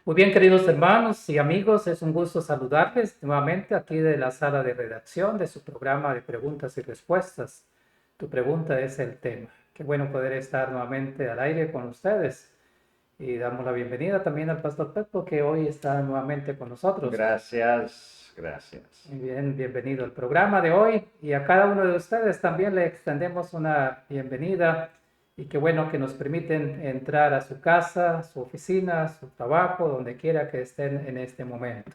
Muy bien, queridos hermanos y amigos, es un gusto saludarles nuevamente aquí de la sala de redacción de su programa de preguntas y respuestas. Tu pregunta es el tema. Qué bueno poder estar nuevamente al aire con ustedes. Y damos la bienvenida también al Pastor Pepo, que hoy está nuevamente con nosotros. Gracias, gracias. Muy bien, bienvenido al programa de hoy. Y a cada uno de ustedes también le extendemos una bienvenida. Y qué bueno que nos permiten entrar a su casa, su oficina, su trabajo, donde quiera que estén en este momento.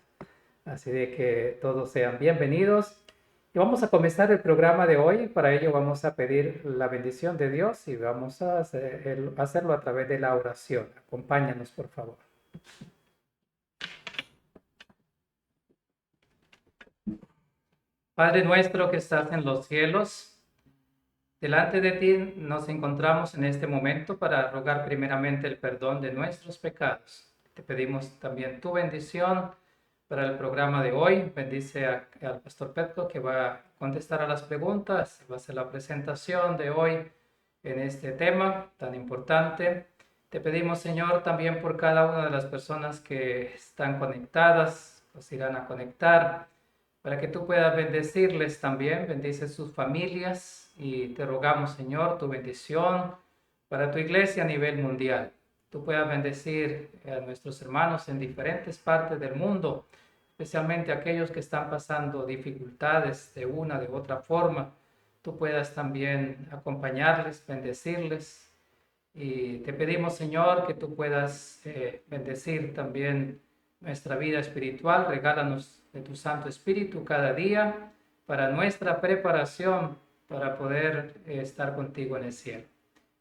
Así de que todos sean bienvenidos. Y vamos a comenzar el programa de hoy. Para ello vamos a pedir la bendición de Dios y vamos a hacerlo a través de la oración. Acompáñanos, por favor. Padre nuestro que estás en los cielos, delante de ti nos encontramos en este momento para rogar primeramente el perdón de nuestros pecados. Te pedimos también tu bendición para el programa de hoy. Bendice al pastor Petro que va a contestar a las preguntas, va a hacer la presentación de hoy en este tema tan importante. Te pedimos, Señor, también por cada una de las personas que están conectadas, los irán a conectar, para que tú puedas bendecirles también, bendice sus familias y te rogamos, Señor, tu bendición para tu iglesia a nivel mundial. Tú puedas bendecir a nuestros hermanos en diferentes partes del mundo, especialmente aquellos que están pasando dificultades de una, de otra forma. Tú puedas también acompañarles, bendecirles. Y te pedimos, Señor, que tú puedas bendecir también nuestra vida espiritual. Regálanos de tu Santo Espíritu cada día para nuestra preparación para poder estar contigo en el cielo.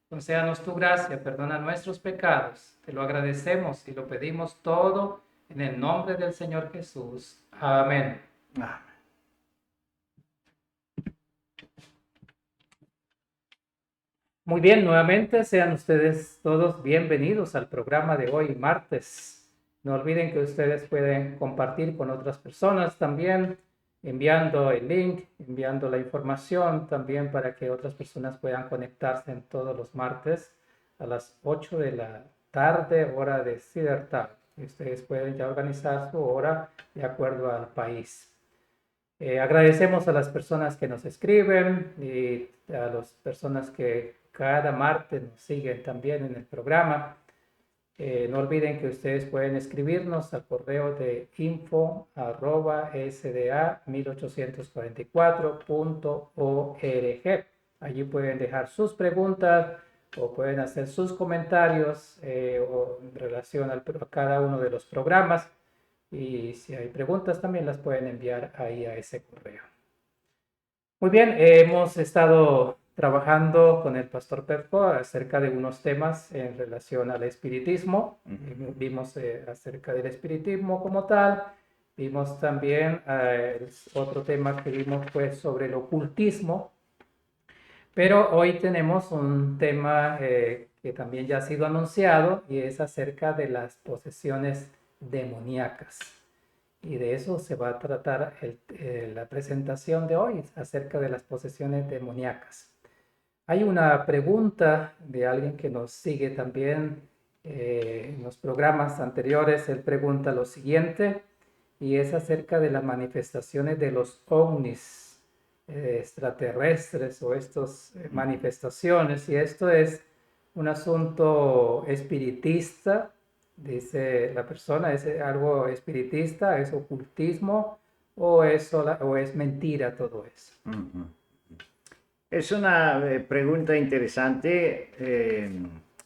Concédanos tu gracia, perdona nuestros pecados. Te lo agradecemos y lo pedimos todo en el nombre del Señor Jesús. Amén. Muy bien, nuevamente sean ustedes todos bienvenidos al programa de hoy, martes. No olviden que ustedes pueden compartir con otras personas también, enviando el link, enviando la información también para que otras personas puedan conectarse en todos los martes a las 8 de la tarde, hora de Sidertal. Y ustedes pueden ya organizar su hora de acuerdo al país. Agradecemos a las personas que nos escriben y a las personas que cada martes nos siguen también en el programa. No olviden que ustedes pueden escribirnos al correo de info@sda1844.org. Allí pueden dejar sus preguntas o pueden hacer sus comentarios en relación a cada uno de los programas. Y si hay preguntas también las pueden enviar ahí a ese correo. Muy bien, hemos estado trabajando con el pastor Petco acerca de unos temas en relación al espiritismo. Vimos acerca del espiritismo como tal. Vimos también otro tema que vimos fue sobre el ocultismo. Pero hoy tenemos un tema que también ya ha sido anunciado y es acerca de las posesiones demoníacas. Y de eso se va a tratar la presentación de hoy, acerca de las posesiones demoníacas. Hay una pregunta de alguien que nos sigue también en los programas anteriores. Él pregunta lo siguiente, y es acerca de las manifestaciones de los ovnis extraterrestres o estas manifestaciones. Y esto es un asunto espiritista. Dice la persona, ¿es algo espiritista? ¿Es ocultismo? ¿O es mentira todo eso? Es una pregunta interesante.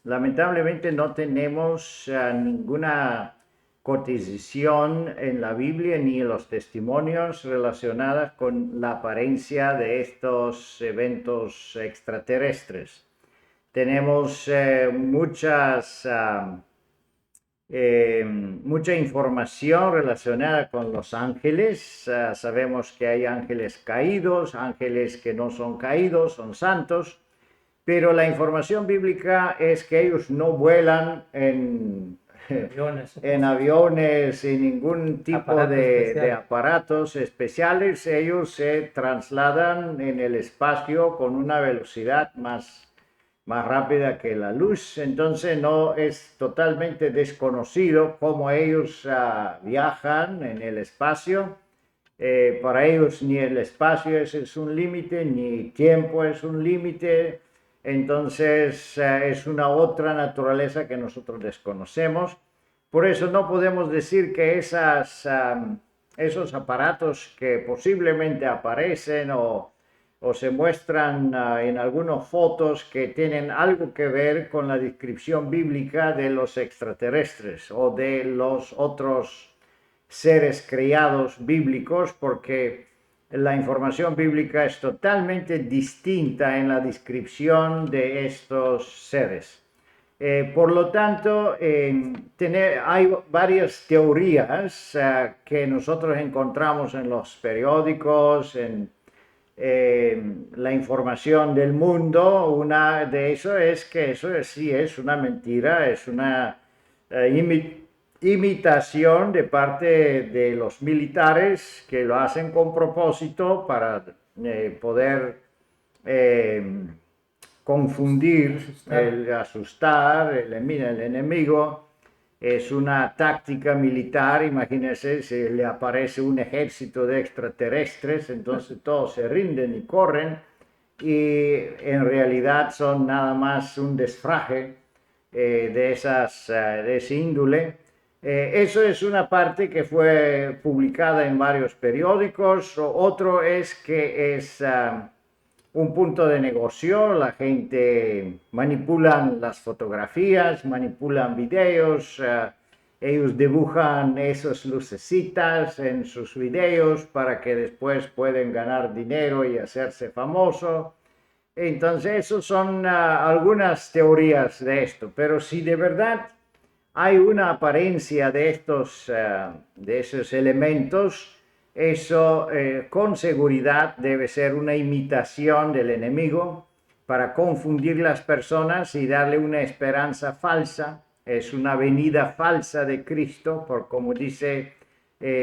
Lamentablemente no tenemos ninguna cotización en la Biblia ni en los testimonios relacionadas con la apariencia de estos eventos extraterrestres. Tenemos mucha información relacionada con los ángeles. Sabemos que hay ángeles caídos, ángeles que no son caídos, son santos, pero la información bíblica es que ellos no vuelan en aviones y ningún tipo de aparatos especiales. Ellos se trasladan en el espacio con una velocidad más más rápida que la luz, entonces no es totalmente desconocido cómo ellos viajan en el espacio. Para ellos ni el espacio es un límite, ni tiempo es un límite, entonces es una otra naturaleza que nosotros desconocemos. Por eso no podemos decir que esos aparatos que posiblemente aparecen o se muestran en algunas fotos que tienen algo que ver con la descripción bíblica de los extraterrestres o de los otros seres creados bíblicos, porque la información bíblica es totalmente distinta en la descripción de estos seres. Por lo tanto, hay varias teorías que nosotros encontramos en los periódicos, en la información del mundo. Una de eso es que sí es una mentira, es una imitación de parte de los militares que lo hacen con propósito para poder confundir, asustar el enemigo. Es una táctica militar. Imagínense, si le aparece un ejército de extraterrestres, entonces todos se rinden y corren, y en realidad son nada más un disfraje de ese índole. Eso es una parte que fue publicada en varios periódicos. Otro es que es un punto de negocio. La gente manipulan las fotografías, manipulan videos, ellos dibujan esas lucecitas en sus videos para que después puedan ganar dinero y hacerse famoso. Entonces, esas son algunas teorías de esto, pero si de verdad hay una apariencia de esos elementos, eso con seguridad debe ser una imitación del enemigo para confundir las personas y darle una esperanza falsa. Es una venida falsa de Cristo, por como dice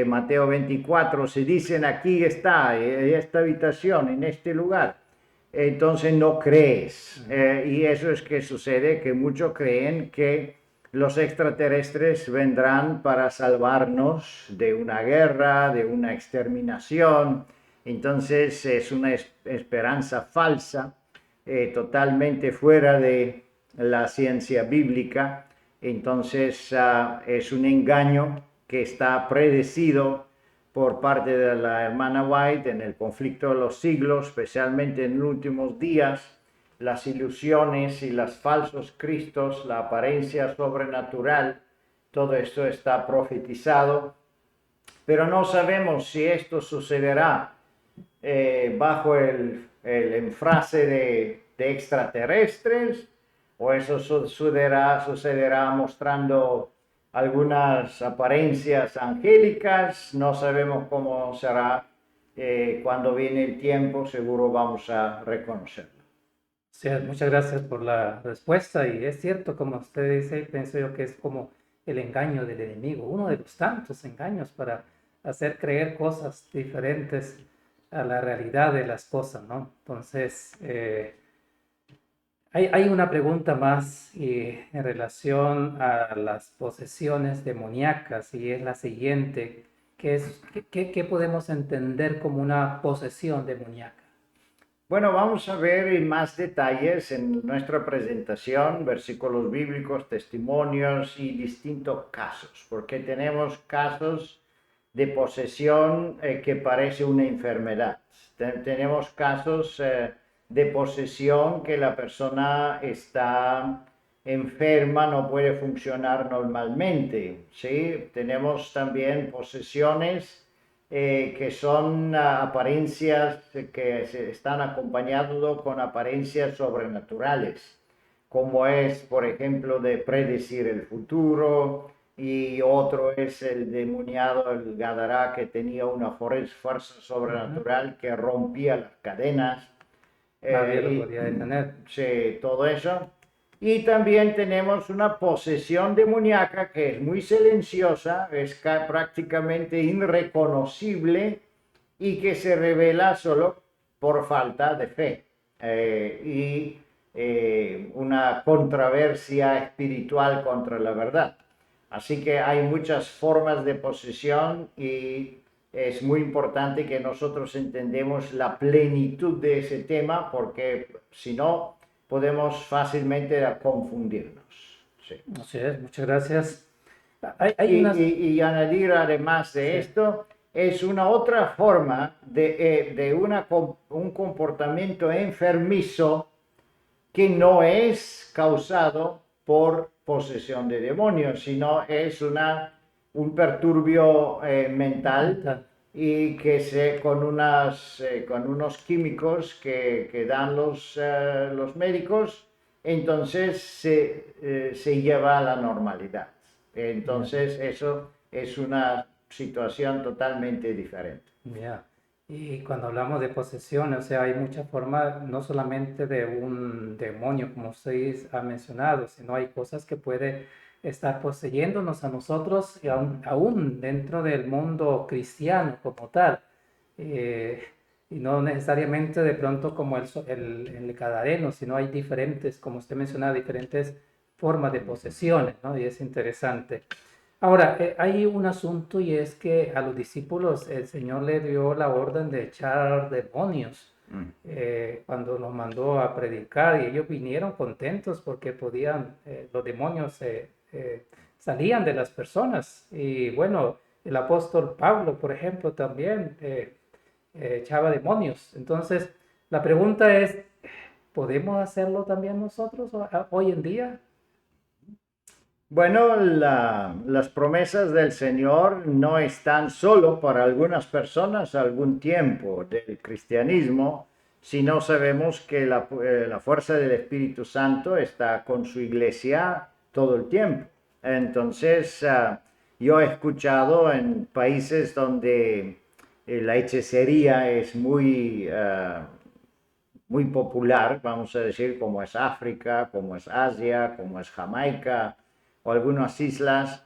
Mateo 24, se dicen aquí está, en esta habitación, en este lugar. Entonces no crees. Y eso es que sucede, que muchos creen que los extraterrestres vendrán para salvarnos de una guerra, de una exterminación. Entonces es una esperanza falsa, totalmente fuera de la ciencia bíblica. Entonces es un engaño que está predecido por parte de la hermana White en el conflicto de los siglos, especialmente en los últimos días. Las ilusiones y los falsos cristos, la apariencia sobrenatural, todo esto está profetizado, pero no sabemos si esto sucederá bajo el enfrase de extraterrestres, o eso sucederá mostrando algunas apariencias angélicas. No sabemos cómo será. Cuando viene el tiempo, seguro vamos a reconocerlo. Sí, muchas gracias por la respuesta, y es cierto, como usted dice, pienso yo que es como el engaño del enemigo, uno de los tantos engaños para hacer creer cosas diferentes a la realidad de las cosas, ¿no? Entonces, hay una pregunta más en relación a las posesiones demoníacas, y es la siguiente, que es, ¿qué podemos entender como una posesión demoníaca? Bueno, vamos a ver más detalles en nuestra presentación, versículos bíblicos, testimonios y distintos casos, porque tenemos casos de posesión que parece una enfermedad. Tenemos casos de posesión que la persona está enferma, no puede funcionar normalmente, ¿sí? Tenemos también posesiones que son apariencias que se están acompañadas con apariencias sobrenaturales, como es, por ejemplo, de predecir el futuro, y otro es el demoniado, el Gadará, que tenía una fuerza sobrenatural que rompía las cadenas. Nadie lo podía detener. Sí, todo eso. Y también tenemos una posesión demoníaca que es muy silenciosa, es prácticamente irreconocible y que se revela solo por falta de fe. una controversia espiritual contra la verdad. Así que hay muchas formas de posesión y es muy importante que nosotros entendemos la plenitud de ese tema porque si no podemos fácilmente confundirnos. Sí. Así es, muchas gracias. Hay unas... Y añadir además de Sí, esto, es una otra forma de un comportamiento enfermizo que no es causado por posesión de demonios, sino es un perturbio mental mental. y con unos químicos que dan los médicos, entonces se lleva a la normalidad. Ya, Entonces eso es una situación totalmente diferente. ya. Y cuando hablamos de posesión, o sea, hay muchas formas, no solamente de un demonio, como usted ha mencionado, sino hay cosas que puede estar poseyéndonos a nosotros, y aún dentro del mundo cristiano como tal. Eh, y no necesariamente de pronto como el Gadareno, sino hay diferentes, como usted mencionaba, diferentes formas de posesiones, ¿no? Y es interesante. Ahora, hay un asunto y es que a los discípulos el Señor le dio la orden de echar demonios Mm. cuando los mandó a predicar y ellos vinieron contentos porque podían, los demonios salían de las personas. Y bueno, el apóstol Pablo, por ejemplo, también echaba demonios. Entonces, la pregunta es, ¿podemos hacerlo también nosotros hoy en día? Bueno, las promesas del Señor no están solo para algunas personas algún tiempo del cristianismo, sino sabemos que la fuerza del Espíritu Santo está con su iglesia todo el tiempo. Entonces, yo he escuchado en países donde la hechicería es muy popular, vamos a decir, como es África, como es Asia, como es Jamaica o algunas islas,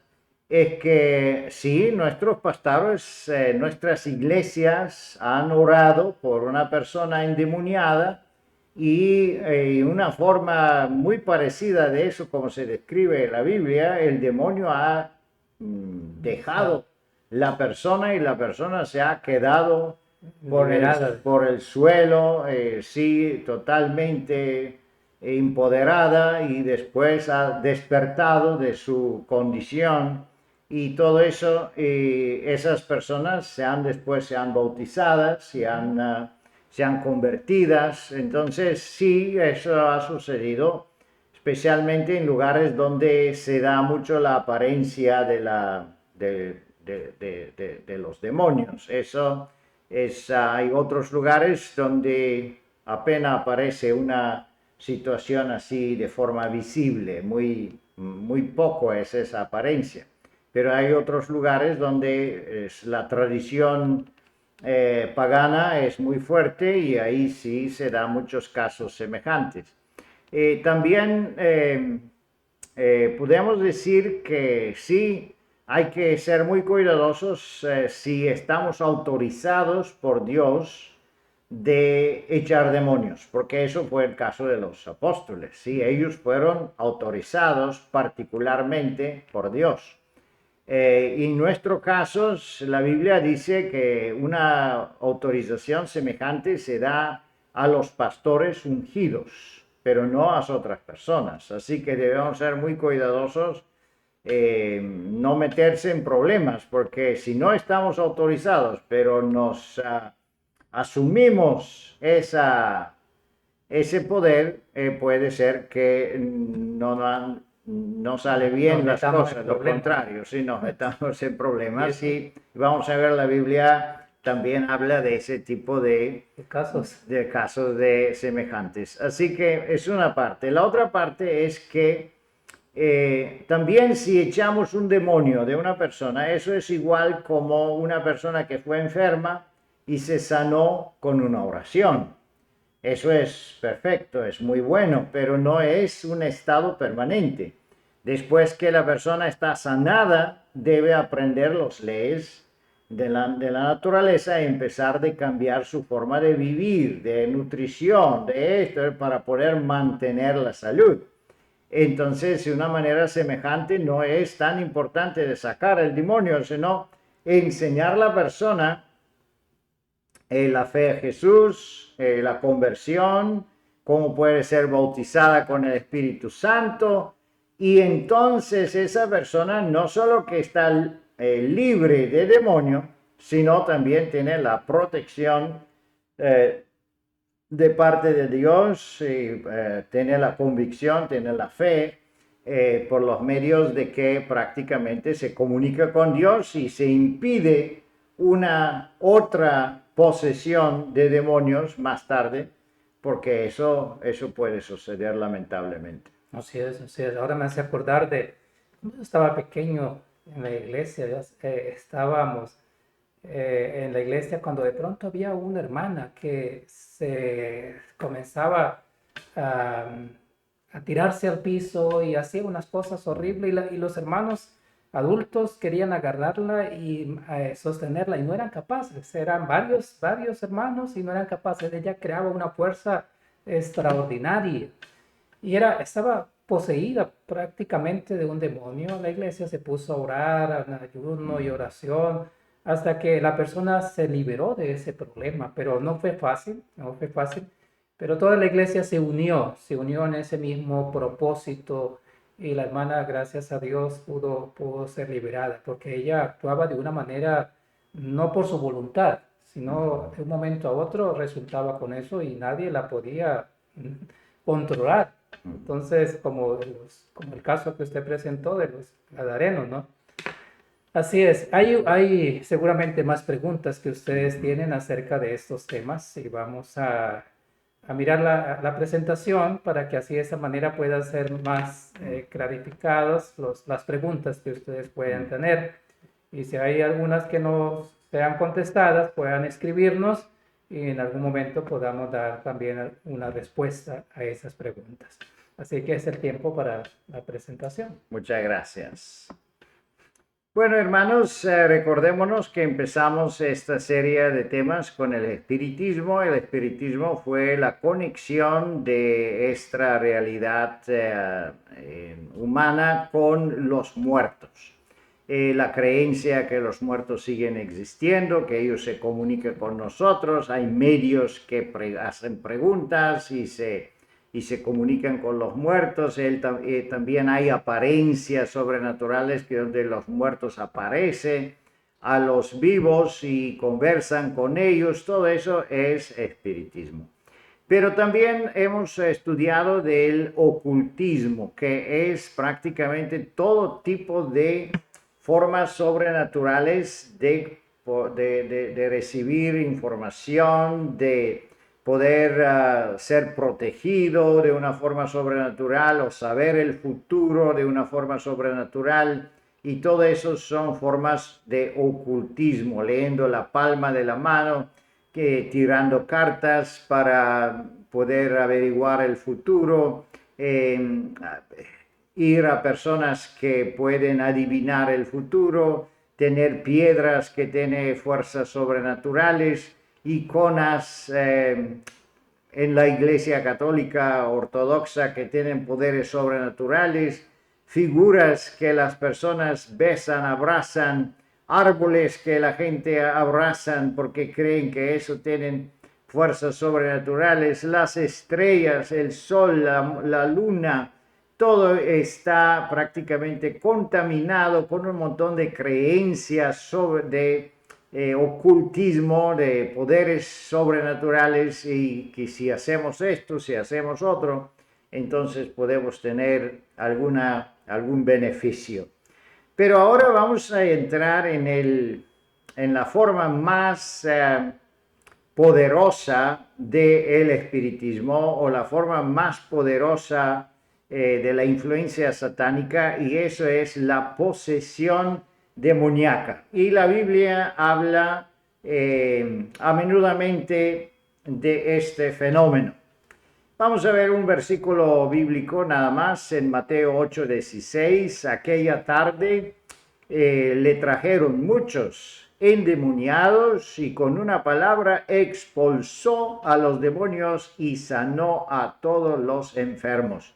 es que sí, nuestros pastores, nuestras iglesias han orado por una persona endemoniada y una forma muy parecida de eso, como se describe en la Biblia, el demonio ha Ah, dejado la persona y la persona se ha quedado liberada. por el suelo, sí, totalmente empoderada y después ha despertado de su condición y todo eso, esas personas después se han bautizadas, se han convertidas, entonces sí, eso ha sucedido, especialmente en lugares donde se da mucho la apariencia de los demonios. Hay otros lugares donde apenas aparece una situación así de forma visible, muy poco es esa apariencia. Pero hay otros lugares donde la tradición pagana es muy fuerte y ahí sí se dan muchos casos semejantes. También podemos decir que sí, hay que ser muy cuidadosos si estamos autorizados por Dios de echar demonios, porque eso fue el caso de los apóstoles, ¿sí? Ellos fueron autorizados particularmente por Dios. En nuestro caso, la Biblia dice que una autorización semejante se da a los pastores ungidos, pero no a las otras personas. Así que debemos ser muy cuidadosos, no meterse en problemas, porque si no estamos autorizados, pero nos asumimos ese poder, puede ser que no sale Nos bien las metamos en cosas, lo problemas. contrario, si nos metamos en Y problemas, eso, y vamos a ver, la Biblia también habla de ese tipo de casos. de casos de semejantes. Así que es una parte. La otra parte es que también si echamos un demonio de una persona, eso es igual como una persona que fue enferma y se sanó con una oración. Eso es perfecto, es muy bueno, pero no es un estado permanente. Después que la persona está sanada, debe aprender de la naturaleza y empezar de cambiar su forma de vivir, de nutrición, de esto, para poder mantener la salud. Entonces, de una manera semejante, no es tan importante de sacar el demonio, sino enseñar a la persona la fe en Jesús, la conversión, cómo puede ser bautizada con el Espíritu Santo. Y entonces esa persona no solo que está libre de demonio, sino también tiene la protección de parte de Dios, y tiene la convicción, tiene la fe, por los medios de que prácticamente se comunica con Dios y se impide una otra posesión de demonios más tarde, porque eso puede suceder lamentablemente. Así es, así es. Ahora me hace acordar de cuando yo estaba pequeño en la iglesia, estábamos en la iglesia cuando de pronto había una hermana que se comenzaba a, a tirarse al piso y hacía unas cosas horribles y los hermanos adultos querían agarrarla y sostenerla y no eran capaces, eran varios hermanos y no eran capaces. Ella creaba una fuerza extraordinaria y estaba poseída prácticamente de un demonio. La iglesia se puso a orar en ayuno y oración hasta que la persona se liberó de ese problema, pero no fue fácil, no fue fácil. Pero toda la iglesia se unió en ese mismo propósito y la hermana, gracias a Dios, pudo ser liberada porque ella actuaba de una manera no por su voluntad, sino de un momento a otro resultaba con eso y nadie la podía controlar. Entonces, como el caso que usted presentó de los gadarenos, ¿no? Así es, hay seguramente más preguntas que ustedes tienen acerca de estos temas y vamos a mirar la presentación para que así de esa manera puedan ser más clarificadas las preguntas que ustedes puedan tener. Y si hay algunas que no sean contestadas, puedan escribirnos y en algún momento podamos dar también una respuesta a esas preguntas. Así que es el tiempo para la presentación. Muchas gracias. Bueno, hermanos, recordémonos que empezamos esta serie de temas con el espiritismo. El espiritismo fue la conexión de esta realidad humana con los muertos. La creencia que los muertos siguen existiendo, que ellos se comunican con nosotros, hay medios que hacen preguntas y se comunican con los muertos. También hay apariencias sobrenaturales que donde los muertos aparecen a los vivos y conversan con ellos. Todo eso es espiritismo. Pero también hemos estudiado del ocultismo, que es prácticamente todo tipo de formas sobrenaturales de recibir información, de poder ser protegido de una forma sobrenatural o saber el futuro de una forma sobrenatural. Y todo eso son formas de ocultismo, leyendo la palma de la mano, tirando cartas para poder averiguar el futuro, ir a personas que pueden adivinar el futuro, tener piedras que tienen fuerzas sobrenaturales, iconas en la Iglesia Católica Ortodoxa que tienen poderes sobrenaturales, figuras que las personas besan, abrazan, árboles que la gente abrazan porque creen que eso tienen fuerzas sobrenaturales, las estrellas, el sol, la luna. Todo está prácticamente contaminado con un montón de creencias de ocultismo, de poderes sobrenaturales, y que si hacemos esto, si hacemos otro, entonces podemos tener algún beneficio. Pero ahora vamos a entrar en la forma más poderosa del espiritismo, o la forma más poderosa de la influencia satánica, y eso es la posesión demoníaca. Y la Biblia habla a menudamente de este fenómeno. Vamos a ver un versículo bíblico nada más en Mateo 8:16. Aquella tarde le trajeron muchos endemoniados y con una palabra expulsó a los demonios y sanó a todos los enfermos.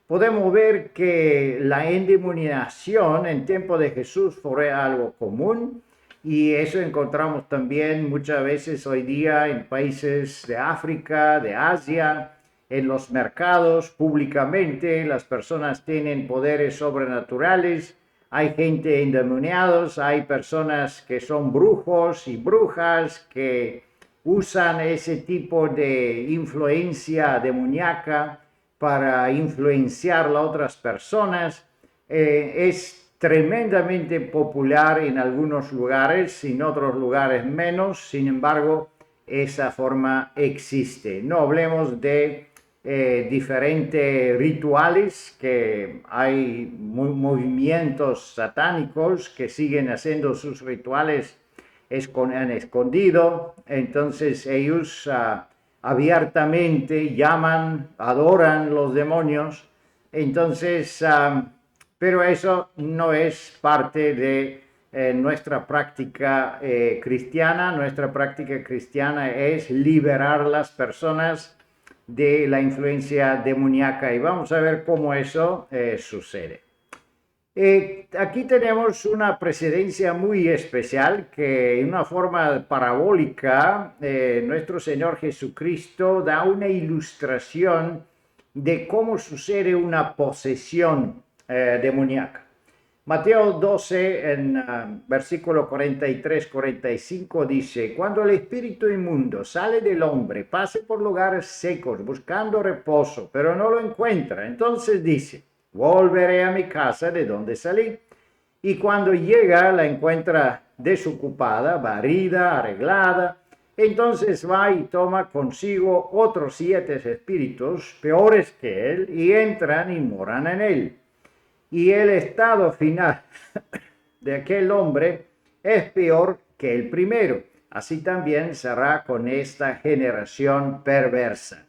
Podemos ver que la endemoniación en tiempo de Jesús fue algo común y eso encontramos también muchas veces hoy día en países de África, de Asia, en los mercados, públicamente las personas tienen poderes sobrenaturales, hay gente endemoniados, hay personas que son brujos y brujas que usan ese tipo de influencia demoníaca para influenciar a otras personas. Es tremendamente popular en algunos lugares, en otros lugares menos, sin embargo, esa forma existe. No hablemos de diferentes rituales, que hay movimientos satánicos que siguen haciendo sus rituales en escondido, entonces ellos abiertamente llaman, adoran los demonios, entonces, pero eso no es parte de nuestra práctica cristiana. Nuestra práctica cristiana es liberar a las personas de la influencia demoníaca y vamos a ver cómo eso sucede. Aquí tenemos una precedencia muy especial que en una forma parabólica nuestro Señor Jesucristo da una ilustración de cómo sucede una posesión demoníaca. Mateo 12, en versículo 43-45 dice: cuando el espíritu inmundo sale del hombre, pase por lugares secos buscando reposo, pero no lo encuentra. Entonces dice: volveré a mi casa de donde salí. Y cuando llega, la encuentra desocupada, barrida, arreglada. Entonces va y toma consigo otros 7 espíritus peores que él y entran y moran en él. Y el estado final de aquel hombre es peor que el primero. Así también será con esta generación perversa.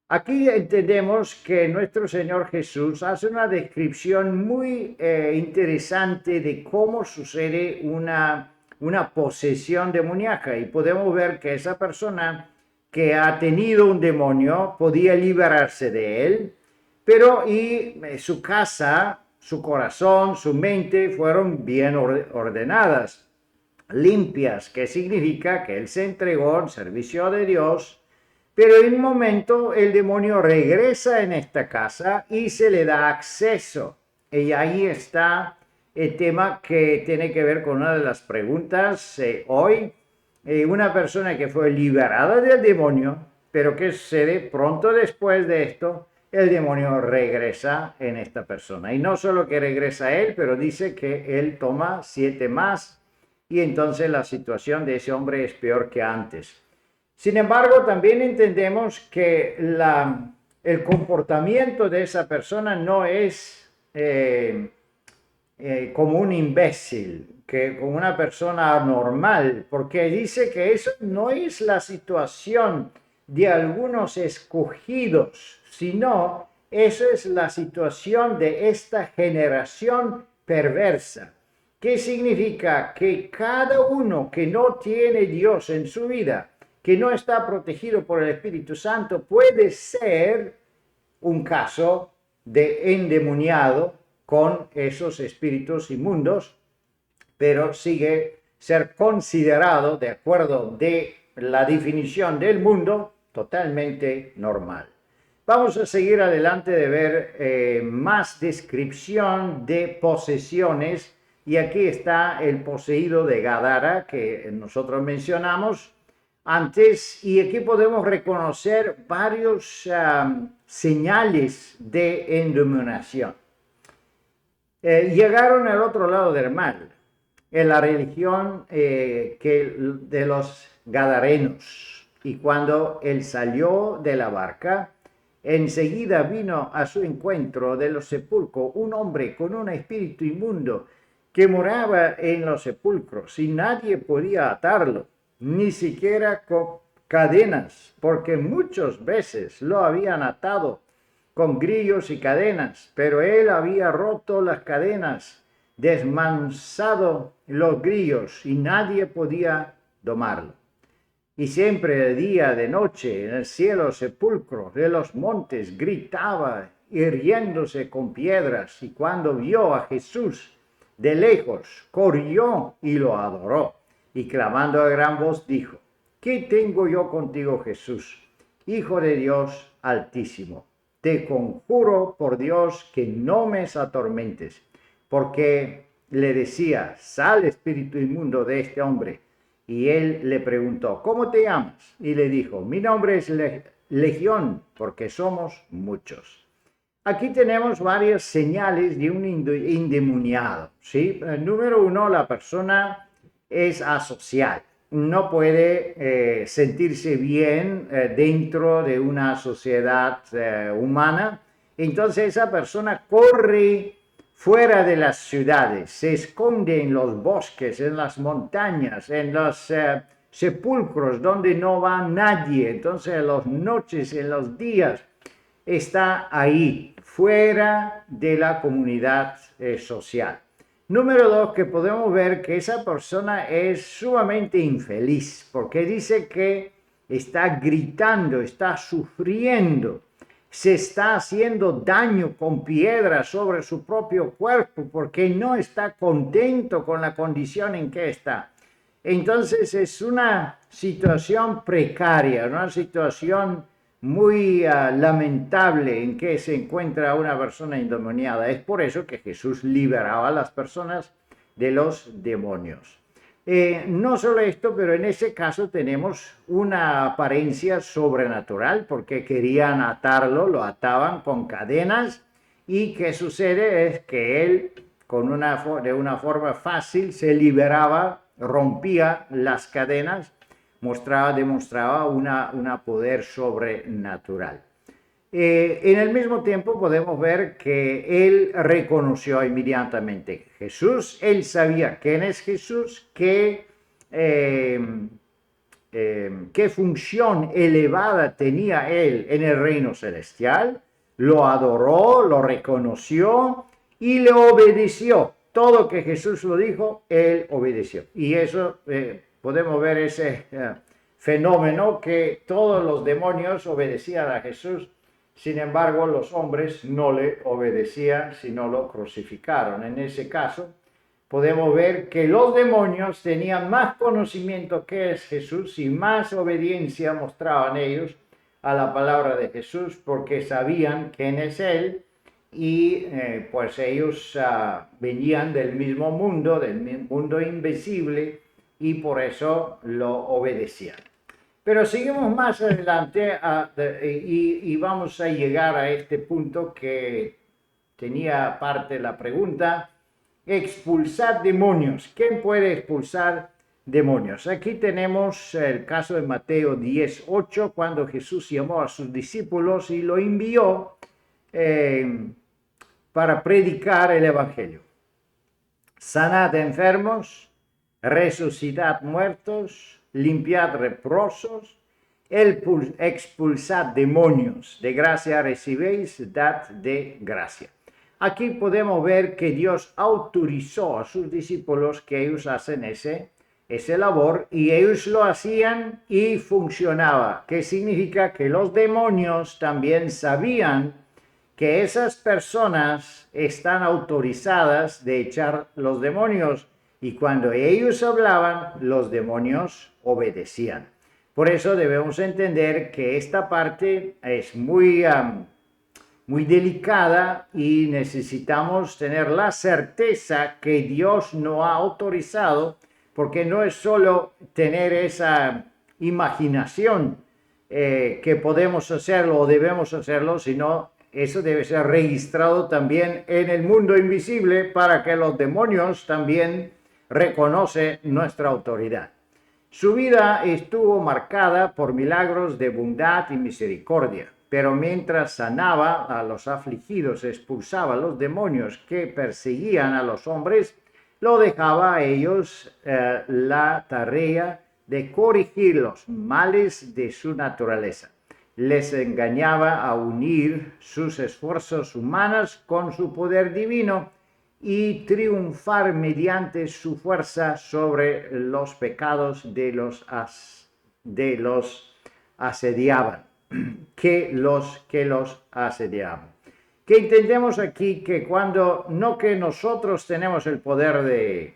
Aquí entendemos que nuestro Señor Jesús hace una descripción muy interesante de cómo sucede una posesión demoníaca, y podemos ver que esa persona que ha tenido un demonio podía liberarse de él, pero su casa, su corazón, su mente fueron bien ordenadas, limpias, que significa que él se entregó en servicio de Dios, pero en un momento el demonio regresa en esta casa y se le da acceso. Y ahí está el tema que tiene que ver con una de las preguntas hoy. Una persona que fue liberada del demonio, pero ¿qué sucede pronto después de esto? El demonio regresa en esta persona. Y no solo que regresa a él, pero dice que él toma 7 más. Y entonces la situación de ese hombre es peor que antes. Sin embargo, también entendemos que el comportamiento de esa persona no es como un imbécil, como una persona anormal, porque dice que eso no es la situación de algunos escogidos, sino eso es la situación de esta generación perversa. ¿Qué significa? Que cada uno que no tiene Dios en su vida, que no está protegido por el Espíritu Santo, puede ser un caso de endemoniado con esos espíritus inmundos, pero sigue ser considerado, de acuerdo de la definición del mundo, totalmente normal. Vamos a seguir adelante de ver más descripción de posesiones, y aquí está el poseído de Gadara que nosotros mencionamos antes, y aquí podemos reconocer varios señales de endemoniación. Llegaron al otro lado del mar, en la religión de los gadarenos, y cuando él salió de la barca, enseguida vino a su encuentro de los sepulcros un hombre con un espíritu inmundo que moraba en los sepulcros, y nadie podía atarlo, ni siquiera con cadenas, porque muchas veces lo habían atado con grillos y cadenas, pero él había roto las cadenas desmansado los grillos y nadie podía domarlo. Y siempre de día, de noche, en el cielo sepulcro de los montes gritaba, hiriéndose con piedras, y cuando vio a Jesús de lejos, corrió y lo adoró, y clamando a gran voz dijo: ¿Qué tengo yo contigo, Jesús, Hijo de Dios Altísimo? Te conjuro por Dios que no me atormentes. Porque le decía: sal, espíritu inmundo de este hombre. Y él le preguntó: ¿cómo te llamas? Y le dijo: mi nombre es Legión, porque somos muchos. Aquí tenemos varias señales de un endemoniado, ¿sí? Número uno, la persona es asocial. No puede sentirse bien dentro de una sociedad humana. Entonces esa persona corre fuera de las ciudades, se esconde en los bosques, en las montañas, en los sepulcros donde no va nadie. Entonces en las noches, en los días, está ahí, fuera de la comunidad social. Número dos, que podemos ver que esa persona es sumamente infeliz, porque dice que está gritando, está sufriendo, se está haciendo daño con piedras sobre su propio cuerpo, porque no está contento con la condición en que está. Entonces es una situación precaria, una situación muy lamentable en que se encuentra una persona endemoniada. Es por eso que Jesús liberaba a las personas de los demonios. No solo esto, pero en ese caso tenemos una apariencia sobrenatural, porque querían atarlo, lo ataban con cadenas, y ¿qué sucede? Es que él de una forma fácil se liberaba, rompía las cadenas, demostraba una poder sobrenatural. En el mismo tiempo podemos ver que él reconoció inmediatamente Jesús. Él sabía quién es Jesús, qué función elevada tenía él en el reino celestial. Lo adoró, lo reconoció y le obedeció. Todo que Jesús lo dijo, él obedeció. Y eso podemos ver ese fenómeno que todos los demonios obedecían a Jesús. Sin embargo, los hombres no le obedecían, sino lo crucificaron. En ese caso, podemos ver que los demonios tenían más conocimiento que es Jesús y más obediencia mostraban ellos a la palabra de Jesús, porque sabían quién es Él, y pues ellos venían del mismo mundo invisible, y por eso lo obedecían. Pero seguimos más adelante y vamos a llegar a este punto que tenía parte de la pregunta: expulsar demonios. ¿Quién puede expulsar demonios? Aquí tenemos el caso de Mateo 10:8, cuando Jesús llamó a sus discípulos y lo envió para predicar el Evangelio. Sanad enfermos, resucitad muertos, limpiad leprosos, expulsad demonios. De gracia recibéis, dad de gracia. Aquí podemos ver que Dios autorizó a sus discípulos que ellos hacen ese labor, y ellos lo hacían y funcionaba. ¿Qué significa? Que los demonios también sabían que esas personas están autorizadas de echar los demonios, y cuando ellos hablaban, los demonios obedecían. Por eso debemos entender que esta parte es muy delicada, y necesitamos tener la certeza que Dios nos ha autorizado, porque no es solo tener esa imaginación que podemos hacerlo o debemos hacerlo, sino eso debe ser registrado también en el mundo invisible, para que los demonios también reconocen nuestra autoridad. Su vida estuvo marcada por milagros de bondad y misericordia, pero mientras sanaba a los afligidos, expulsaba a los demonios que perseguían a los hombres, lo dejaba a ellos la tarea de corregir los males de su naturaleza. Les engañaba a unir sus esfuerzos humanos con su poder divino, y triunfar mediante su fuerza sobre los pecados de los asediaban, que los asediaban. Que entendemos aquí que cuando no que nosotros tenemos el poder de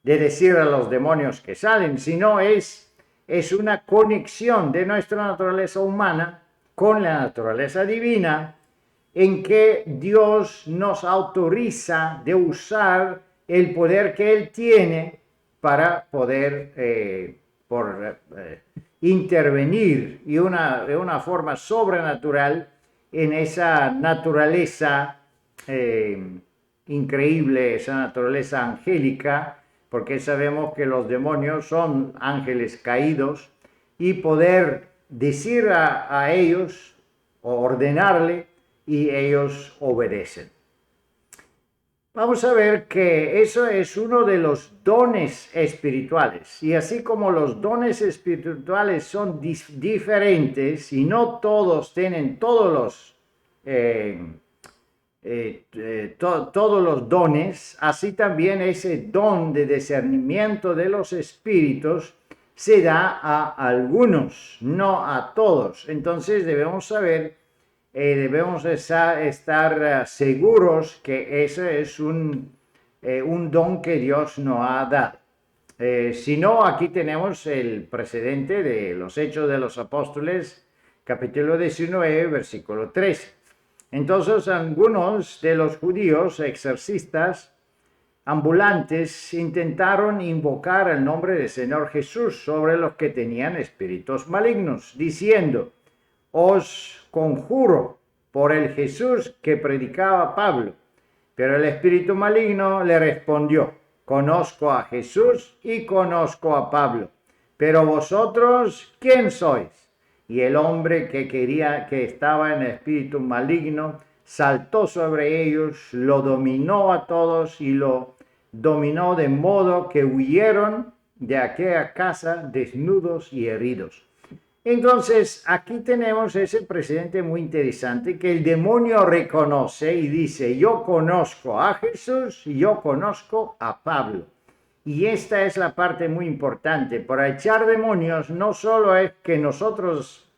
decir a los demonios que salen, sino es una conexión de nuestra naturaleza humana con la naturaleza divina, en que Dios nos autoriza de usar el poder que Él tiene para poder intervenir de una forma sobrenatural en esa naturaleza increíble, esa naturaleza angélica, porque sabemos que los demonios son ángeles caídos, y poder decir a ellos o ordenarle y ellos obedecen. Vamos a ver que eso es uno de los dones espirituales, y así como los dones espirituales son diferentes y no todos tienen todos los dones, así también ese don de discernimiento de los espíritus se da a algunos, no a todos. Entonces debemos saber, debemos estar seguros que ese es un don que Dios nos ha dado. Si no, aquí tenemos el precedente de los Hechos de los Apóstoles, capítulo 19, versículo 13. Entonces, algunos de los judíos exorcistas ambulantes intentaron invocar el nombre del Señor Jesús sobre los que tenían espíritus malignos, diciendo: os conjuro por el Jesús que predicaba Pablo. Pero el espíritu maligno le respondió: conozco a Jesús y conozco a Pablo, pero vosotros, ¿quién sois? Y el hombre que estaba en el espíritu maligno saltó sobre ellos, lo dominó a todos y lo dominó de modo que huyeron de aquella casa desnudos y heridos. Entonces, aquí tenemos ese precedente muy interesante, que el demonio reconoce y dice: yo conozco a Jesús y yo conozco a Pablo. Y esta es la parte muy importante. Para echar demonios no solo es que nosotros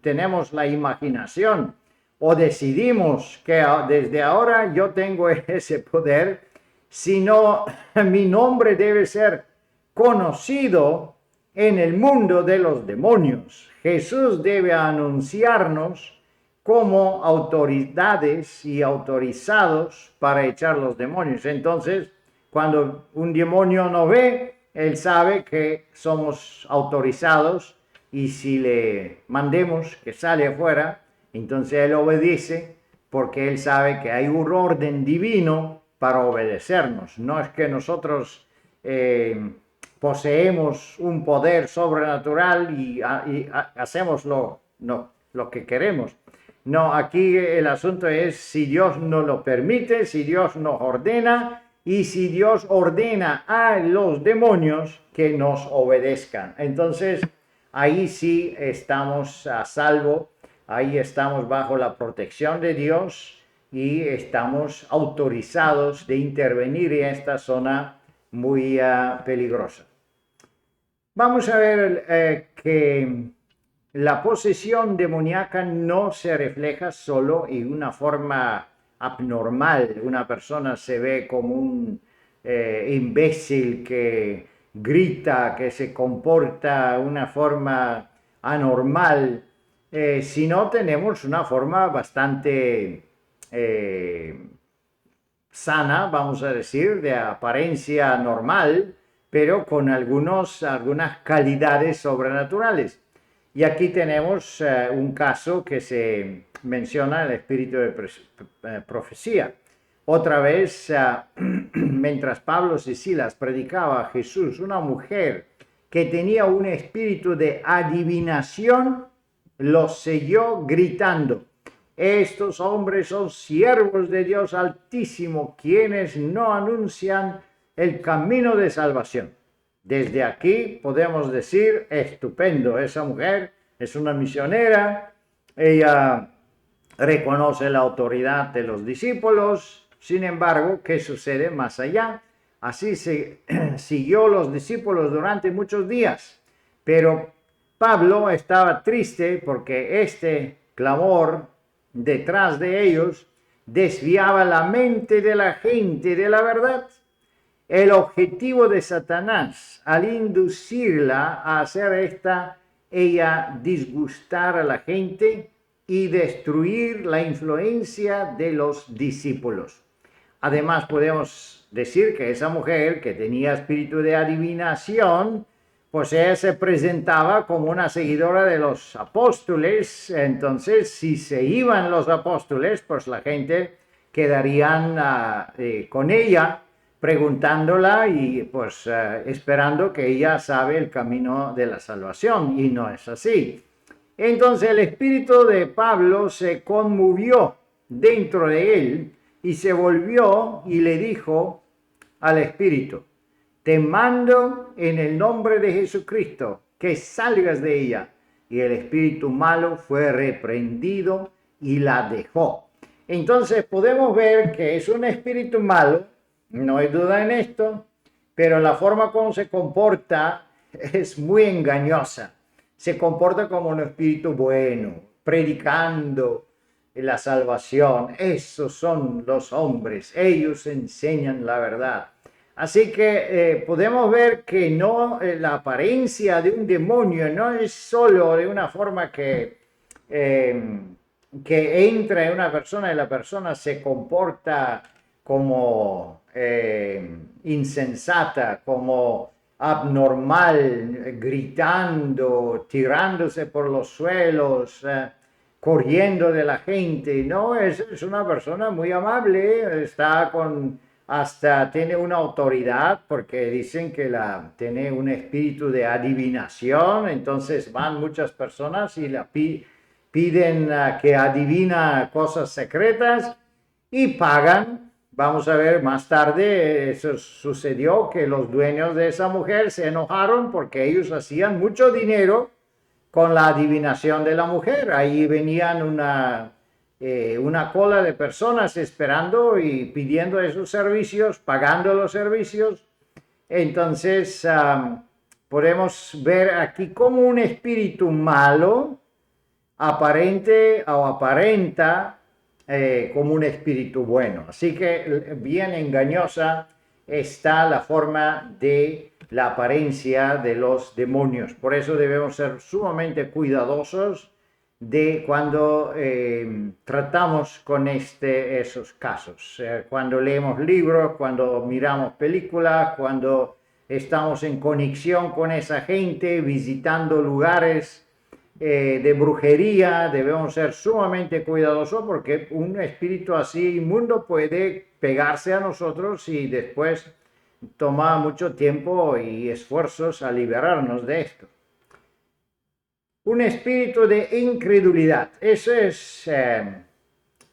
tenemos la imaginación o decidimos que desde ahora yo tengo ese poder, sino mi nombre debe ser conocido en el mundo de los demonios. Jesús debe anunciarnos como autoridades y autorizados para echar los demonios. Entonces, cuando un demonio nos ve, él sabe que somos autorizados, y si le mandemos que sale afuera, entonces él obedece, porque él sabe que hay un orden divino para obedecernos. No es que nosotros poseemos un poder sobrenatural y hacemos lo que queremos. No, aquí el asunto es si Dios nos lo permite, si Dios nos ordena, y si Dios ordena a los demonios que nos obedezcan. Entonces, ahí sí estamos a salvo, ahí estamos bajo la protección de Dios y estamos autorizados de intervenir en esta zona muy peligrosa. Vamos a ver que la posesión demoníaca no se refleja solo en una forma abnormal. Una persona se ve como un imbécil que grita, que se comporta de una forma anormal, sino tenemos una forma bastante sana, vamos a decir, de apariencia normal, pero con algunas calidades sobrenaturales. Y aquí tenemos un caso que se menciona, el espíritu de profecía. Otra vez, mientras Pablo y Silas predicaba a Jesús, una mujer que tenía un espíritu de adivinación los siguió gritando: estos hombres son siervos de Dios Altísimo, quienes no anuncian el camino de salvación. Desde aquí podemos decir: estupendo, esa mujer es una misionera, ella reconoce la autoridad de los discípulos, Sin embargo, ¿qué sucede más allá? Así se siguió los discípulos durante muchos días, pero Pablo estaba triste porque este clamor detrás de ellos desviaba la mente de la gente de la verdad. El objetivo de Satanás al inducirla a hacer ella disgustar a la gente y destruir la influencia de los discípulos. Además, podemos decir que esa mujer que tenía espíritu de adivinación, pues ella se presentaba como una seguidora de los apóstoles. Entonces, si se iban los apóstoles, pues la gente quedarían con ella, preguntándola y pues esperando que ella sabe el camino de la salvación, y no es así. Entonces el espíritu de Pablo se conmovió dentro de él y se volvió y le dijo al espíritu: te mando en el nombre de Jesucristo que salgas de ella. Y el espíritu malo fue reprendido y la dejó. Entonces podemos ver que es un espíritu malo, no hay duda en esto, pero la forma como se comporta es muy engañosa. Se comporta como un espíritu bueno, predicando la salvación. Esos son los hombres, ellos enseñan la verdad. Así que podemos ver que no, la apariencia de un demonio no es solo de una forma que entra en una persona y la persona se comporta como insensata, como abnormal, gritando, tirándose por los suelos, corriendo de la gente. No, es una persona muy amable, está hasta tiene una autoridad, porque dicen que tiene un espíritu de adivinación. Entonces van muchas personas y la piden que adivina cosas secretas y pagan. Vamos a ver más tarde, eso sucedió, que los dueños de esa mujer se enojaron porque ellos hacían mucho dinero con la adivinación de la mujer. Ahí venían una cola de personas esperando y pidiendo esos servicios, pagando los servicios. Entonces podemos ver aquí como un espíritu malo aparente o aparenta como un espíritu bueno. Así que bien engañosa está la forma de la apariencia de los demonios. Por eso debemos ser sumamente cuidadosos de cuando tratamos con esos casos. Cuando leemos libros, cuando miramos películas, cuando estamos en conexión con esa gente, visitando lugares de brujería, debemos ser sumamente cuidadosos, porque un espíritu así inmundo puede pegarse a nosotros y después toma mucho tiempo y esfuerzos a liberarnos de esto. Un espíritu de incredulidad. Eso es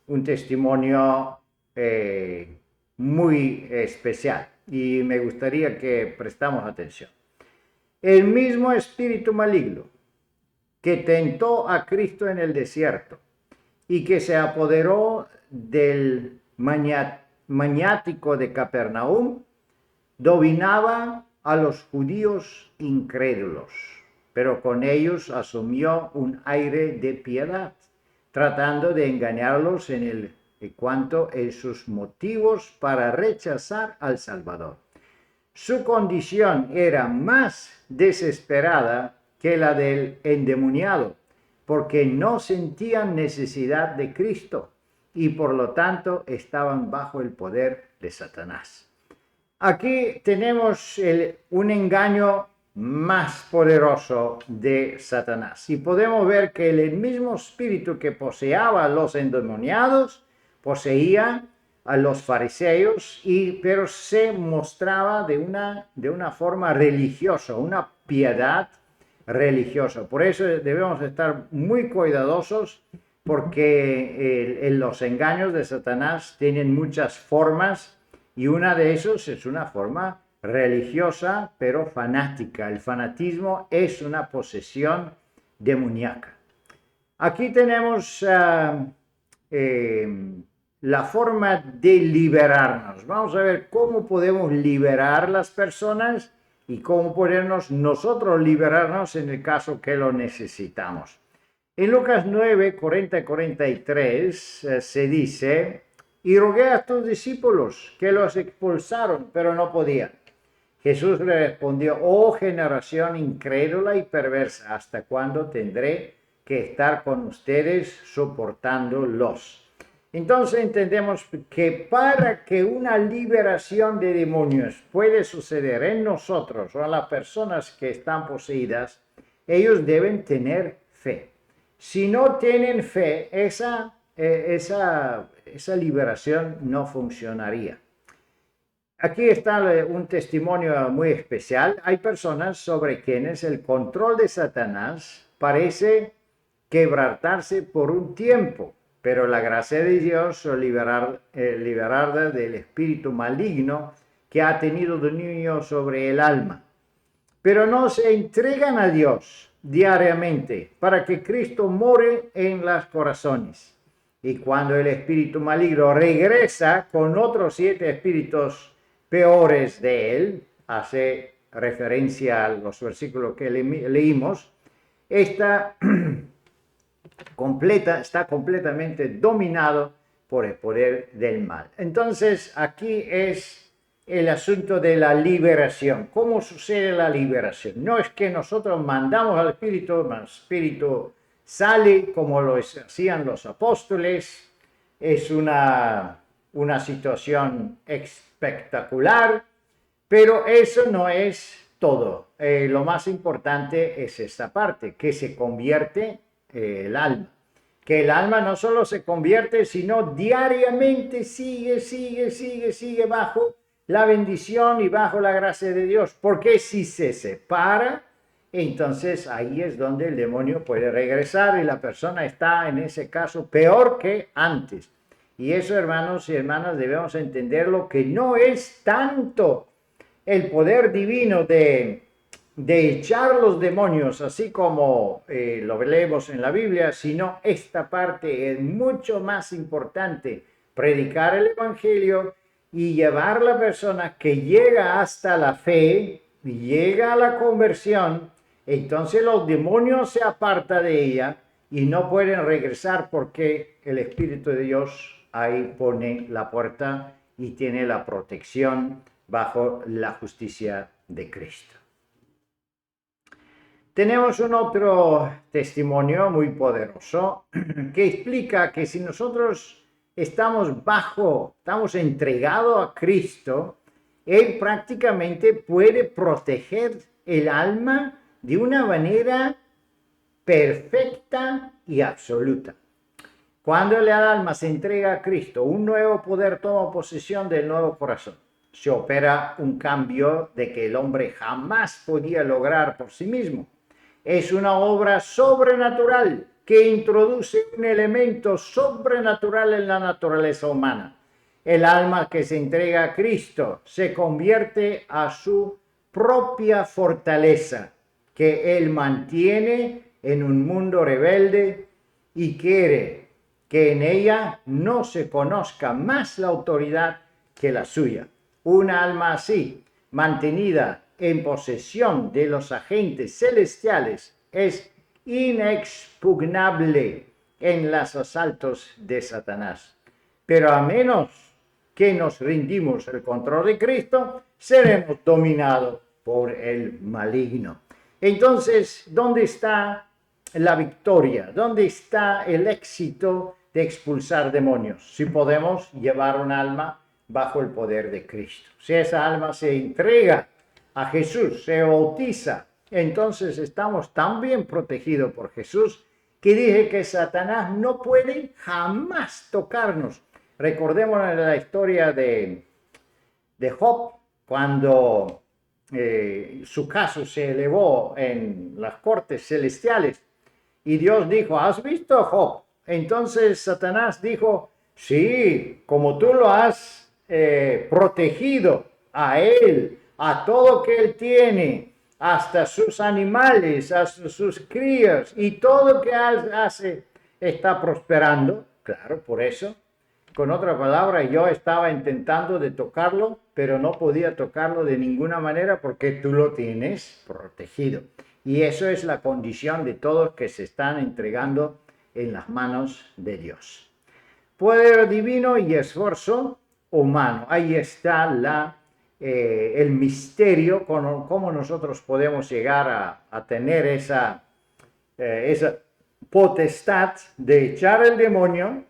un testimonio muy especial y me gustaría que prestamos atención. El mismo espíritu maligno que tentó a Cristo en el desierto y que se apoderó del maniático de Capernaum, dominaba a los judíos incrédulos, pero con ellos asumió un aire de piedad, tratando de engañarlos en cuanto a sus motivos para rechazar al Salvador. Su condición era más desesperada que la del endemoniado, porque no sentían necesidad de Cristo y por lo tanto estaban bajo el poder de Satanás. Aquí tenemos un engaño más poderoso de Satanás, y podemos ver que el mismo espíritu que poseía a los endemoniados poseía a los fariseos, pero se mostraba de una forma religiosa, una piedad religiosa. Por eso debemos estar muy cuidadosos, porque los engaños de Satanás tienen muchas formas, y una de esas es una forma religiosa pero fanática. El fanatismo es una posesión demoníaca. Aquí tenemos la forma de liberarnos. Vamos a ver cómo podemos liberar las personas y cómo podemos nosotros liberarnos en el caso que lo necesitamos. En Lucas 9, 40 y 43 se dice, y rogué a tus discípulos que los expulsaron, pero no podían. Jesús le respondió, oh generación incrédula y perversa, ¿hasta cuándo tendré que estar con ustedes soportándolos? Entonces entendemos que para que una liberación de demonios puede suceder en nosotros o en las personas que están poseídas, ellos deben tener fe. Si no tienen fe, esa liberación no funcionaría. Aquí está un testimonio muy especial. Hay personas sobre quienes el control de Satanás parece quebrantarse por un tiempo, pero la gracia de Dios liberarla del espíritu maligno que ha tenido dominio sobre el alma. Pero no se entregan a Dios diariamente para que Cristo more en los corazones. Y cuando el espíritu maligno regresa con otros 7 espíritus peores de él, hace referencia a los versículos que leímos, está completamente dominado por el poder del mal. Entonces, aquí es el asunto de la liberación. ¿Cómo sucede la liberación? No es que nosotros mandamos al espíritu, el espíritu sale como lo hacían los apóstoles. Es una situación espectacular, pero eso no es todo. Lo más importante es esta parte, que se convierte el alma. Que el alma no solo se convierte, sino diariamente sigue bajo la bendición y bajo la gracia de Dios. Porque si se separa, entonces ahí es donde el demonio puede regresar y la persona está en ese caso peor que antes. Y eso, hermanos y hermanas, debemos entenderlo, que no es tanto el poder divino de echar los demonios, así como lo leemos en la Biblia, sino esta parte es mucho más importante, predicar el Evangelio y llevar a la persona que llega hasta la fe, llega a la conversión, entonces los demonios se apartan de ella y no pueden regresar porque el Espíritu de Dios ahí pone la puerta y tiene la protección bajo la justicia de Cristo. Tenemos un otro testimonio muy poderoso que explica que si nosotros estamos entregados a Cristo, Él prácticamente puede proteger el alma de una manera perfecta y absoluta. Cuando el alma se entrega a Cristo, un nuevo poder toma posesión del nuevo corazón. Se opera un cambio de que el hombre jamás podía lograr por sí mismo. Es una obra sobrenatural que introduce un elemento sobrenatural en la naturaleza humana. El alma que se entrega a Cristo se convierte a su propia fortaleza, que Él mantiene en un mundo rebelde y quiere que en ella no se conozca más la autoridad que la suya. Una alma así, mantenida en posesión de los agentes celestiales, es inexpugnable en los asaltos de Satanás. Pero a menos que nos rindimos al control de Cristo, seremos dominados por el maligno. Entonces, ¿dónde está la victoria? ¿Dónde está el éxito de expulsar demonios? Si podemos llevar un alma bajo el poder de Cristo. Si esa alma se entrega a Jesús, se bautiza, entonces estamos tan bien protegidos por Jesús que dije que Satanás no puede jamás tocarnos. Recordemos la historia de Job, cuando su caso se elevó en las cortes celestiales y Dios dijo, ¿has visto a Job? Entonces Satanás dijo, sí, como tú lo has protegido a él, a todo que él tiene, hasta sus animales, hasta sus crías, y todo que hace está prosperando, claro, por eso. Con otra palabra, yo estaba intentando de tocarlo, pero no podía tocarlo de ninguna manera porque tú lo tienes protegido. Y eso es la condición de todos que se están entregando en las manos de Dios. Poder divino y esfuerzo humano. Ahí está el misterio, cómo nosotros podemos llegar a tener esa potestad de echar el demonio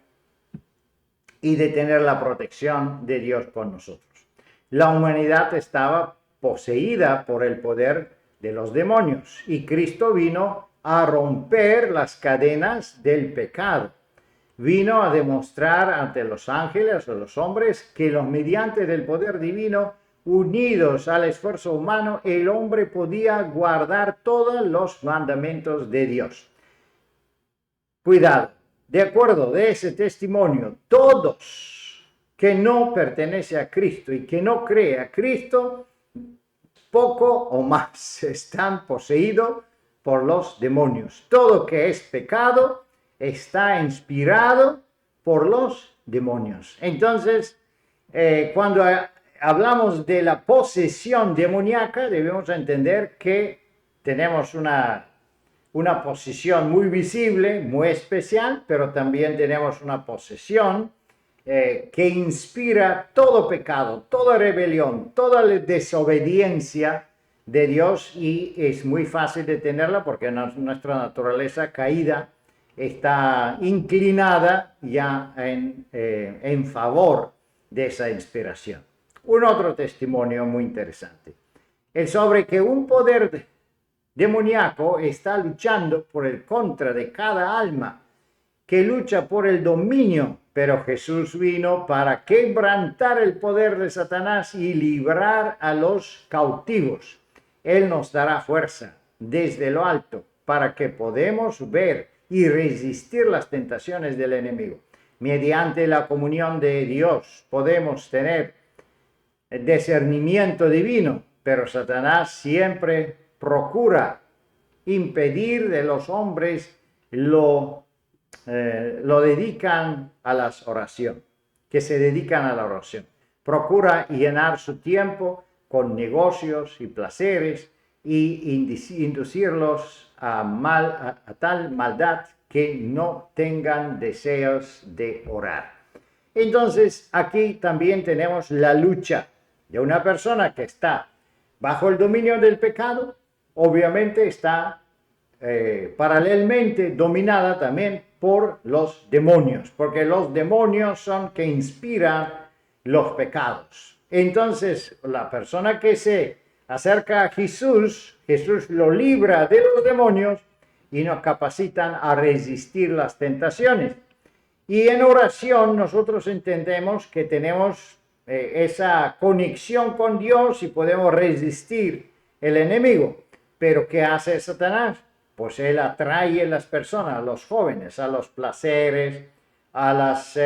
y de tener la protección de Dios con nosotros. La humanidad estaba poseída por el poder de los demonios y Cristo vino a romper las cadenas del pecado. Vino a demostrar ante los ángeles o los hombres que los mediante del poder divino, unidos al esfuerzo humano, el hombre podía guardar todos los mandamientos de Dios. Cuidado, de acuerdo de ese testimonio, todos que no pertenecen a Cristo y que no creen a Cristo, poco o más están poseídos por los demonios. Todo que es pecado está inspirado por los demonios. Entonces, cuando hablamos de la posesión demoníaca, debemos entender que tenemos una posesión muy visible, muy especial, pero también tenemos una posesión que inspira todo pecado, toda rebelión, toda desobediencia de Dios, y es muy fácil de tenerla porque nuestra naturaleza caída está inclinada ya en favor de esa inspiración. Un otro testimonio muy interesante es sobre que un poder demoníaco está luchando por el contra de cada alma que lucha por el dominio, pero Jesús vino para quebrantar el poder de Satanás y librar a los cautivos. Él nos dará fuerza desde lo alto para que podamos ver y resistir las tentaciones del enemigo. Mediante la comunión de Dios podemos tener discernimiento divino, pero Satanás siempre procura impedir de los hombres lo dedican a las oraciones, que se dedican a la oración. Procura llenar su tiempo con negocios y placeres y inducirlos a tal maldad que no tengan deseos de orar. Entonces, aquí también tenemos la lucha de una persona que está bajo el dominio del pecado. Obviamente está paralelamente dominada también por los demonios, porque los demonios son que inspiran los pecados. Entonces, la persona que se acerca a Jesús, Jesús lo libra de los demonios y nos capacitan a resistir las tentaciones. Y en oración nosotros entendemos que tenemos esa conexión con Dios y podemos resistir el enemigo. Pero ¿qué hace Satanás? Pues él atrae a las personas, a los jóvenes, a los placeres, a las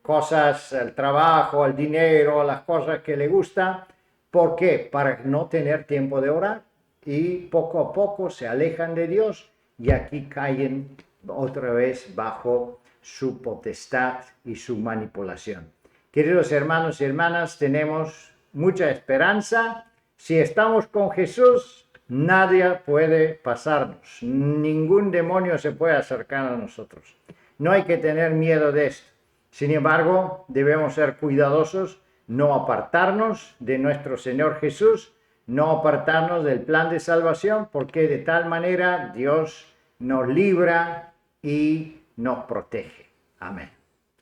cosas, al trabajo, al dinero, a las cosas que le gustan. ¿Por qué? Para no tener tiempo de orar, y poco a poco se alejan de Dios y aquí caen otra vez bajo su potestad y su manipulación. Queridos hermanos y hermanas, tenemos mucha esperanza. Si estamos con Jesús, nadie puede pasarnos. Ningún demonio se puede acercar a nosotros. No hay que tener miedo de esto. Sin embargo, debemos ser cuidadosos, no apartarnos de nuestro Señor Jesús, no apartarnos del plan de salvación, porque de tal manera Dios nos libra y nos protege. Amén.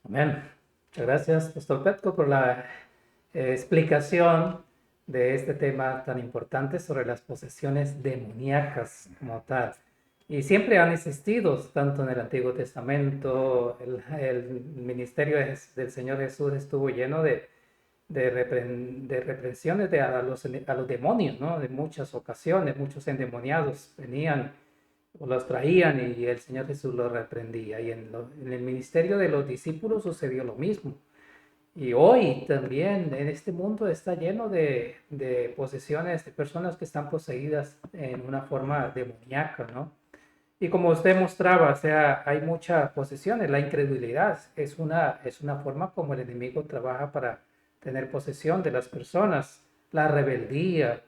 Amén. Muchas gracias, Pastor Petko, por la explicación de este tema tan importante sobre las posesiones demoníacas como tal. Y siempre han existido, tanto en el Antiguo Testamento, el ministerio del Señor Jesús estuvo lleno de reprensiones a los demonios, ¿no? De muchas ocasiones, muchos endemoniados venían o los traían y el Señor Jesús los reprendía. Y en el ministerio de los discípulos sucedió lo mismo. Y hoy también en este mundo está lleno de posesiones, de personas que están poseídas en una forma demoníaca, ¿no? Y como usted mostraba, o sea, hay muchas posesiones. La incredulidad es una forma como el enemigo trabaja para tener posesión de las personas. La rebeldía,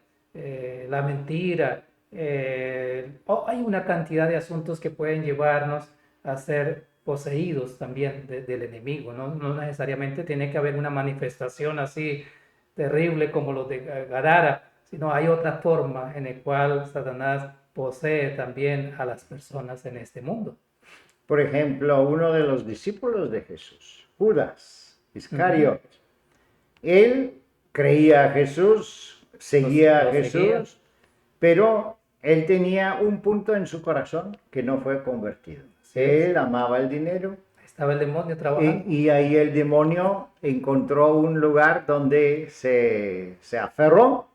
la mentira. Hay una cantidad de asuntos que pueden llevarnos a ser poseídos también del enemigo, ¿no? No necesariamente tiene que haber una manifestación así terrible como los de Gadara, sino hay otra forma en la cual Satanás posee también a las personas en este mundo. Por ejemplo, uno de los discípulos de Jesús, Judas Iscariot, él creía a Jesús, seguía a Jesús, pero él tenía un punto en su corazón que no fue convertido. Él amaba el dinero. Estaba el demonio trabajando. Y ahí el demonio encontró un lugar donde se aferró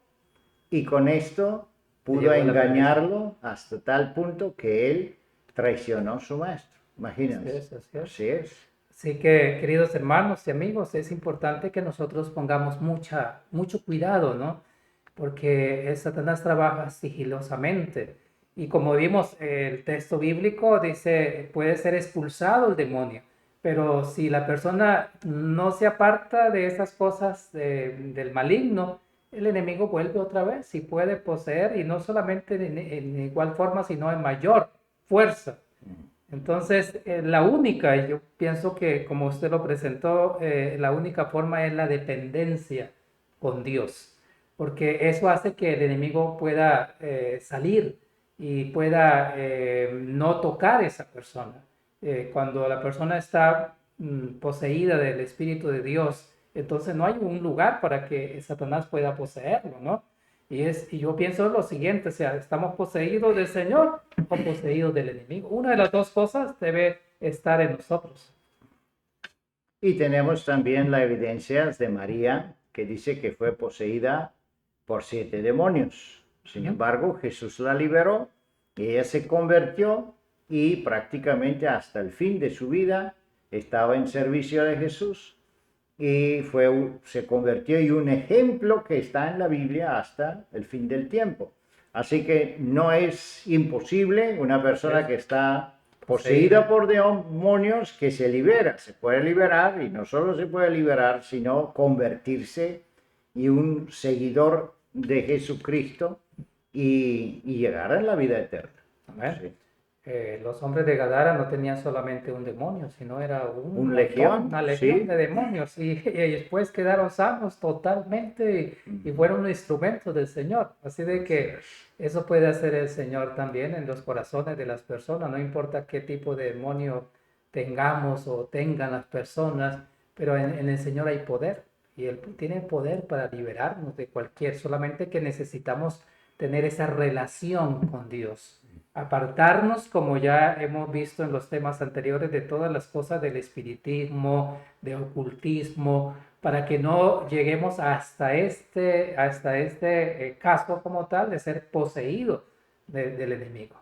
y con esto pudo engañarlo hasta tal punto que él traicionó a su maestro. Imagínense. Así es. Así que, queridos hermanos y amigos, es importante que nosotros pongamos mucho cuidado, ¿no? Porque Satanás trabaja sigilosamente. Y como vimos, el texto bíblico dice, puede ser expulsado el demonio. Pero si la persona no se aparta de esas cosas del maligno, el enemigo vuelve otra vez y puede poseer, y no solamente en igual forma, sino en mayor fuerza. Entonces, la única, y yo pienso que como usted lo presentó, la única forma es la dependencia con Dios, porque eso hace que el enemigo pueda salir y pueda no tocar a esa persona. Cuando la persona está poseída del Espíritu de Dios, entonces no hay un lugar para que Satanás pueda poseerlo, ¿no? Y yo pienso lo siguiente, o sea, ¿estamos poseídos del Señor o poseídos del enemigo? Una de las dos cosas debe estar en nosotros. Y tenemos también la evidencia de María, que dice que fue poseída por 7 demonios. Sin embargo, Jesús la liberó, ella se convirtió y prácticamente hasta el fin de su vida estaba en servicio de Jesús y se convirtió en un ejemplo que está en la Biblia hasta el fin del tiempo. Así que no es imposible una persona que está poseída por demonios que se libera, se puede liberar, y no solo se puede liberar, sino convertirse en un seguidor de Jesucristo y llegar a la vida eterna. Sí. Los hombres de Gadara no tenían solamente un demonio, sino era una legión de demonios, y después quedaron sanos totalmente y fueron instrumentos del Señor. Así de que eso puede hacer el Señor también en los corazones de las personas, no importa qué tipo de demonio tengamos o tengan las personas, pero en el Señor hay poder, y Él tiene poder para liberarnos de solamente que necesitamos tener esa relación con Dios. Apartarnos, como ya hemos visto en los temas anteriores, de todas las cosas del espiritismo, de ocultismo, para que no lleguemos hasta este caso como tal de ser poseído del enemigo.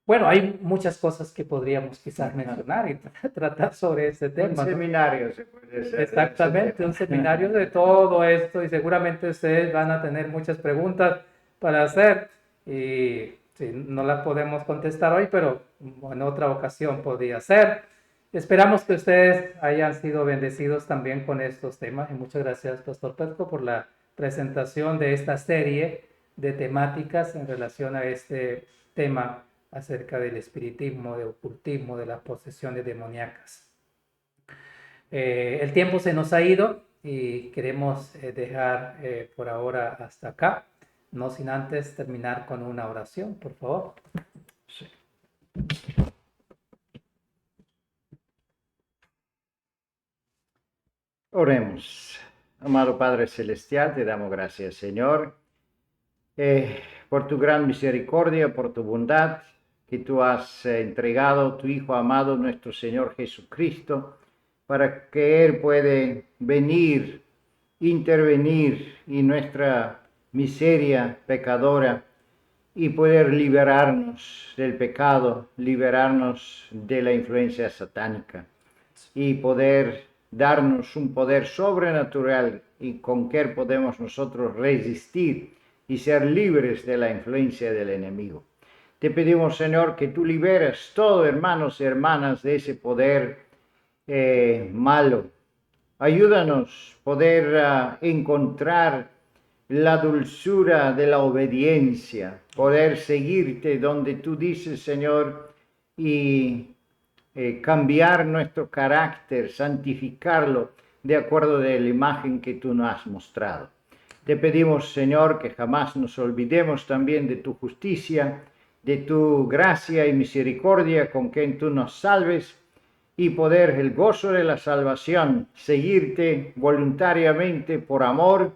Bueno, hay muchas cosas que podríamos quizás mencionar y tratar sobre este tema. Un seminario se puede hacer. Exactamente, un seminario de todo esto, y seguramente ustedes van a tener muchas preguntas para hacer, y sí, no las podemos contestar hoy, pero en otra ocasión podría ser. Esperamos que ustedes hayan sido bendecidos también con estos temas, y muchas gracias, Pastor Petco, por la presentación de esta serie de temáticas en relación a este tema acerca del espiritismo, de ocultismo, de las posesiones demoníacas. El tiempo se nos ha ido y queremos dejar por ahora hasta acá, no sin antes terminar con una oración, por favor. Sí. Oremos. Amado Padre Celestial, te damos gracias, Señor, por tu gran misericordia, por tu bondad, que tú has entregado a tu Hijo amado, nuestro Señor Jesucristo, para que Él pueda venir, intervenir en nuestra miseria pecadora y poder liberarnos del pecado, liberarnos de la influencia satánica y poder darnos un poder sobrenatural y con que podemos nosotros resistir y ser libres de la influencia del enemigo. Te pedimos, Señor, que tú liberes todos, hermanos y hermanas, de ese poder malo. Ayúdanos a poder encontrar la dulzura de la obediencia, poder seguirte donde tú dices, Señor, y cambiar nuestro carácter, santificarlo de acuerdo de la imagen que tú nos has mostrado. Te pedimos, Señor, que jamás nos olvidemos también de tu justicia, de tu gracia y misericordia con quien tú nos salves, y poder el gozo de la salvación, seguirte voluntariamente por amor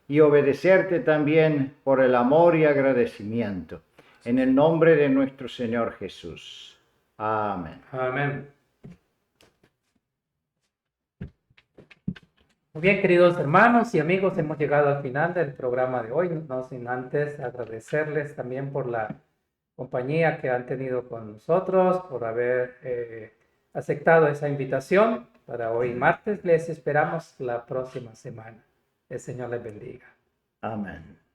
y obedecerte también por el amor y agradecimiento. En el nombre de nuestro Señor Jesús. Amén. Amén. Muy bien, queridos hermanos y amigos, hemos llegado al final del programa de hoy, no sin antes agradecerles también por la compañía que han tenido con nosotros, por haber aceptado esa invitación para hoy martes. Les esperamos la próxima semana. El Señor les bendiga. Amén.